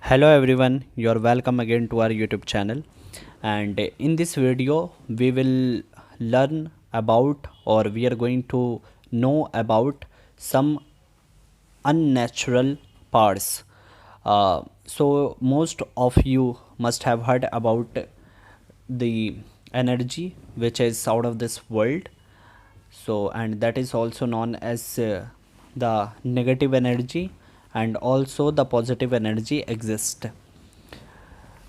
Hello everyone, you're welcome again to our YouTube channel. And in this video we will learn about, or we are going to know about some unnatural powers. So most of you must have heard about the energy which is out of this world. So, and that is also known as the negative energy, and also the positive energy exist.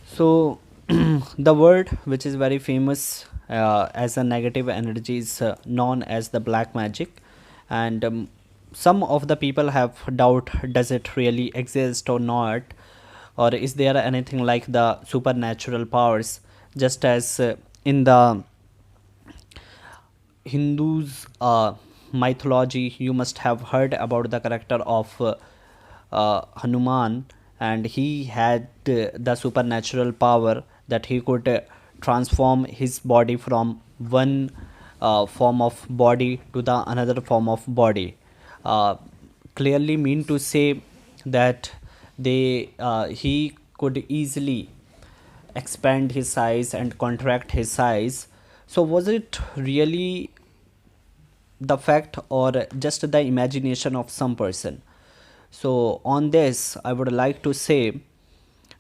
So the word which is very famous as a negative energy is known as the black magic. And some of the people have doubt, does it really exist or not, or is there anything like the supernatural powers, just as in the Hindus mythology you must have heard about the character of Hanuman, and he had the supernatural power that he could transform his body from one form of body to the another form of body. uh, Clearly mean to say that they he could easily expand his size and contract his size. So was it really the fact, or just the imagination of some person? So on this I would like to say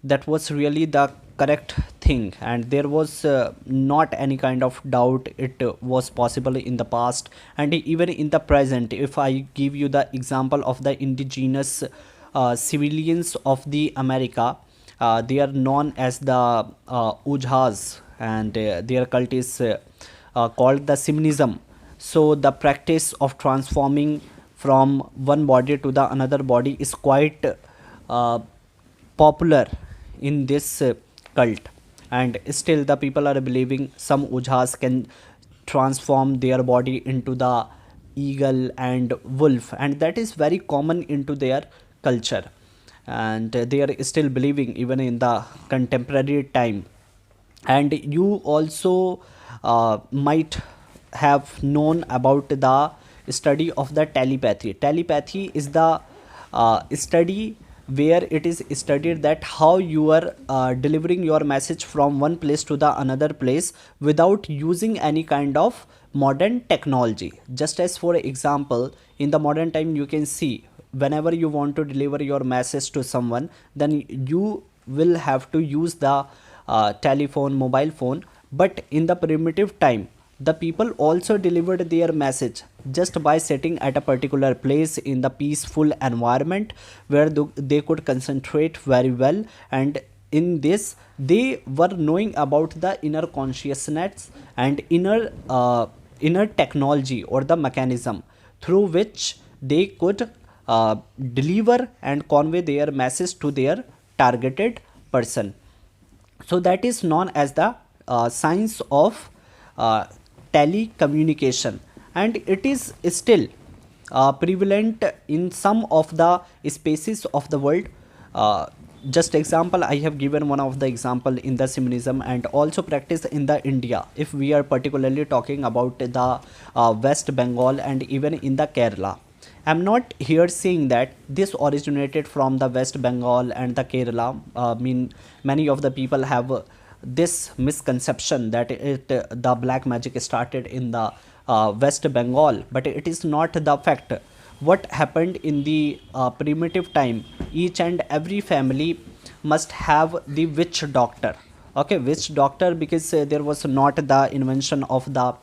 that was really the correct thing, and there was not any kind of doubt it was possible in the past and even in the present. If I give you the example of the indigenous civilians of the America, they are known as the ujhas, and their cult is called the shamanism. So the practice of transforming from one body to the another body is quite uh, popular in this cult, and still the people are believing some ujhas can transform their body into the eagle and wolf, and that is very common into their culture, and they are still believing even in the contemporary time. And you also might have known about the study of the telepathy. Telepathy is the study where it is studied that how you are delivering your message from one place to the another place without using any kind of modern technology. Just as for example, in the modern time you can see, whenever you want to deliver your message to someone, then you will have to use the telephone, mobile phone. But in the primitive time, the people also delivered their message just by sitting at a particular place in the peaceful environment where they could concentrate very well. And in this they were knowing about the inner consciousness and inner technology, or the mechanism through which they could deliver and convey their message to their targeted person. So that is known as the science of uh, telecommunication, and it is still prevalent in some of the spaces of the world. uh, just example, I have given one of the example in the shamanism, and also practice in the India. If we are particularly talking about the West Bengal and even in the Kerala, I'm not here saying that this originated from the West Bengal and the Kerala. Mean many of the people have this misconception that the black magic started in the West Bengal, but it is not the fact. What happened in the primitive time? Each and every family must have the witch doctor. Okay, witch doctor, because there was not the invention of the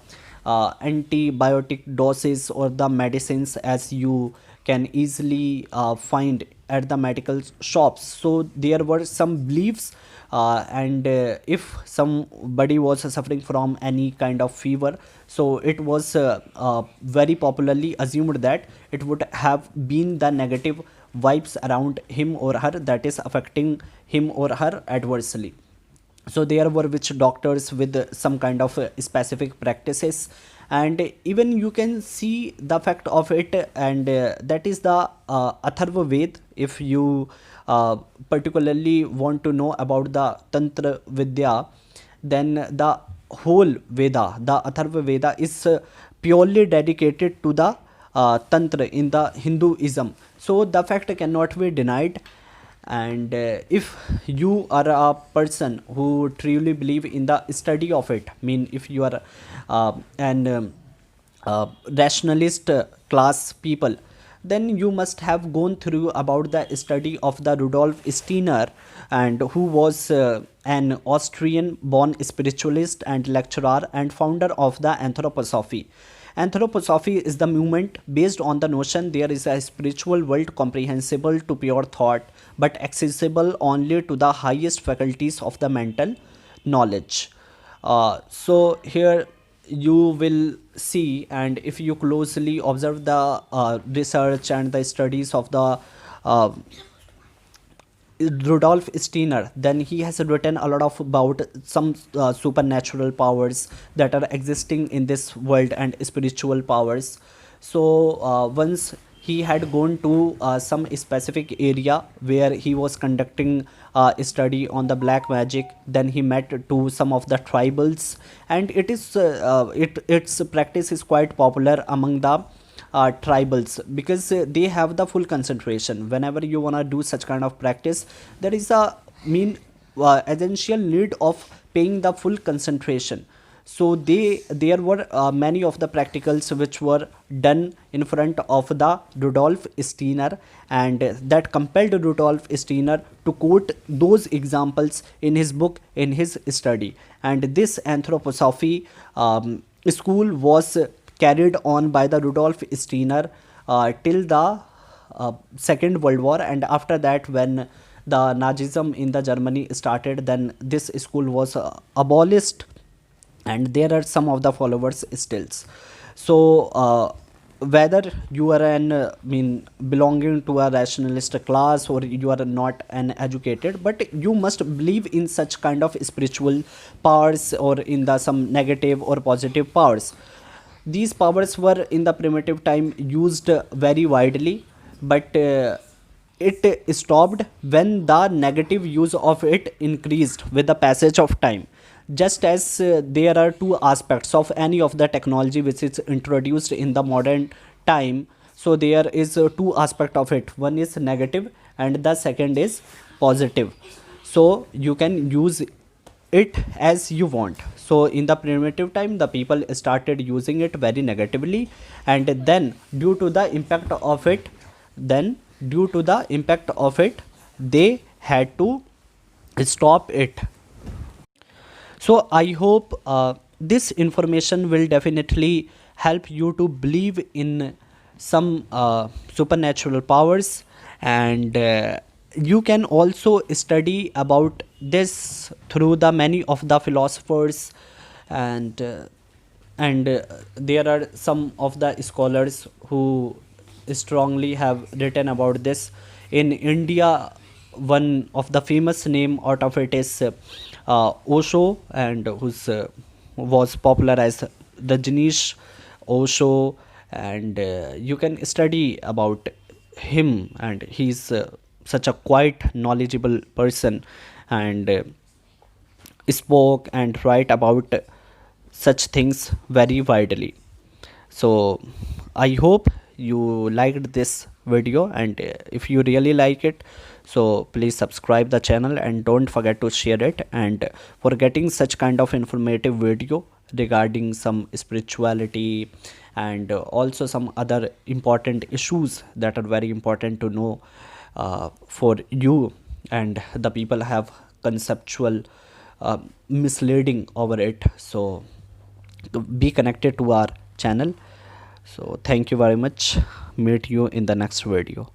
antibiotic doses or the medicines as you can easily find at the medical shops. So there were some beliefs, and if somebody was suffering from any kind of fever, so it was very popularly assumed that it would have been the negative vibes around him or her that is affecting him or her adversely. So there were witch doctors with some kind of specific practices, and even you can see the fact of it, and that is the Atharva Ved. If you particularly want to know about the Tantra Vidya, then the whole Veda, the Atharva Veda, is purely dedicated to the Tantra in the Hinduism. So the fact cannot be denied. And if you are a person who truly believe in the study of it, mean if you are an rationalist class people, then you must have gone through about the study of the Rudolf Steiner, and who was an Austrian born spiritualist and lecturer and founder of the anthroposophy. Anthroposophy is the movement based on the notion there is a spiritual world comprehensible to pure thought but accessible only to the highest faculties of the mental knowledge. So here you will see, and if you closely observe the research and the studies of the uh, Rudolf Steiner, then he has written a lot of about some supernatural powers that are existing in this world and spiritual powers. So once he had gone to some specific area where he was conducting a study on the black magic. Then he met to some of the tribals, and its practice is quite popular among the tribals, because they have the full concentration. Whenever you want to do such kind of practice, there is a mean essential need of paying the full concentration. So there were many of the practicals which were done in front of the Rudolf Steiner, and that compelled Rudolf Steiner to quote those examples in his book, in his study. And this anthroposophy school was carried on by the Rudolf Steiner till the Second World War. And after that, when the Nazism in the Germany started, then this school was abolished, and there are some of the followers stills. So whether you are an mean belonging to a rationalist class, or you are not an educated, but you must believe in such kind of spiritual powers, or in the some negative or positive powers. These powers were in the primitive time used very widely, but it stopped when the negative use of it increased with the passage of time. Just as there are two aspects of any of the technology which is introduced in the modern time, so there is two aspect of it. One is negative and the second is positive. So you can use it as you want. So in the primitive time, the people started using it very negatively, and then due to the impact of it, they had to stop it. So I hope this information will definitely help you to believe in some supernatural powers. And you can also study about this through the many of the philosophers, and there are some of the scholars who strongly have written about this. In India, one of the famous name out of it is Osho, and who's was popular as Rajneesh Osho. And you can study about him, and he's such a quite knowledgeable person, and spoke and write about such things very widely. So I hope you liked this video, and if you really like it, so please subscribe the channel and don't forget to share it. And for getting such kind of informative video regarding some spirituality, and also some other important issues that are very important to know for you, and the people have conceptual misleading over it, so be connected to our channel. So thank you very much. Meet you in the next video.